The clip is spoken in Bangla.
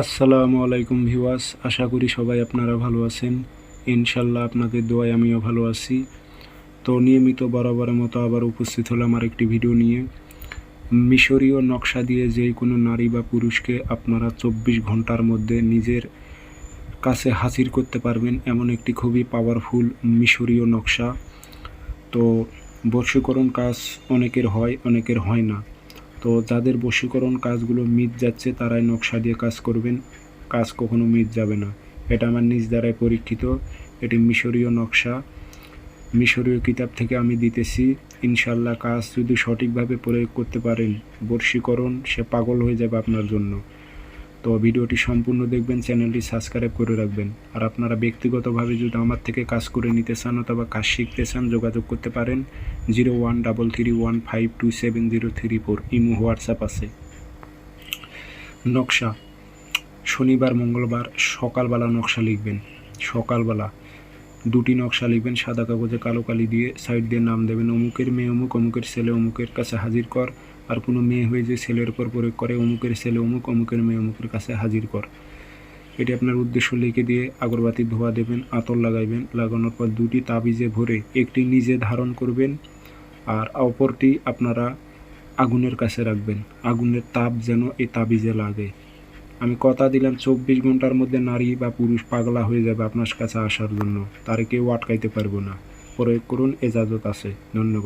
আসসালামু আলাইকুম ভিউয়ার্স, আশা করি সবাই আপনারা ভালো আছেন। ইনশাল্লাহ আপনাদের দোয়ায় আমিও ভালো আছি। তো নিয়মিত বরাবরের মতো আবার উপস্থিত হলাম আর একটি ভিডিও নিয়ে। মিশরীয় নকশা দিয়ে যে কোনো নারী বা পুরুষকে আপনারা 24 ঘন্টার মধ্যে নিজের কাছে হাজির করতে পারবেন এমন একটি খুবই পাওয়ারফুল মিশরীয় নকশা। তো বশীকরণ কাজ অনেকের হয়, অনেকের হয় না। তো যাদের বশীকরণ কাজগুলো মিট যাচ্ছে তারাই নকশা দিয়ে কাজ করবেন, কাজ কখনো মিট যাবে না। এটা আমার নিজ দ্বারাই পরীক্ষিত। এটি মিশরীয় নকশা, মিশরীয় কিতাব থেকে আমি দিতেছি। ইনশাল্লাহ কাজ যদি সঠিকভাবে প্রয়োগ করতে পারেন, বশীকরণ সে পাগল হয়ে যাবে আপনার জন্য। তো ভিডিওটি সম্পূর্ণ দেখবেন, চ্যানেলটি সাবস্ক্রাইব করে রাখবেন। আর আপনারা ব্যক্তিগতভাবে যদি আমার থেকে কাজ করে নিতে চান অথবা কাজ শিখতে চান, যোগাযোগ করতে পারেন 013315270034। ইমো, হোয়াটসঅ্যাপ আছে। নকশা শনিবার মঙ্গলবার সকালবেলা নকশা লিখবেন। সকালবেলা দুটি নকশা লিখবেন, সাদা কাগজে কালো কালি দিয়ে সাইড দিয়ে নাম দেবেন, অমুকের মেয়ে অমুক, অমুকের ছেলে অমুকের কাছে হাজির কর। আর কোনো মেয়ে হয়ে যে ছেলের উপর প্রয়োগ করে, অমুকের ছেলে অমুক, অমুকের মেয়ে অমুকের কাছে হাজির কর। এটি আপনার উদ্দেশ্য লিখে দিয়ে আগরবাতি ধোয়া দেবেন, আতর লাগাইবেন। লাগানোর পর দুটি তাবিজে ভরে একটি নিজে ধারণ করবেন আর অপরটি আপনারা আগুনের কাছে রাখবেন। আগুনের তাপ যেন এই তাবিজে লাগে। আমি কথা দিলাম 24 ঘন্টার মধ্যে নারী বা পুরুষ পাগলা হয়ে যাবে আপনার কাছে আসার জন্য। তারে কেউ আটকাইতে পারবো না। প্রয়োগ করুন, এজাজত আছে। ধন্যবাদ।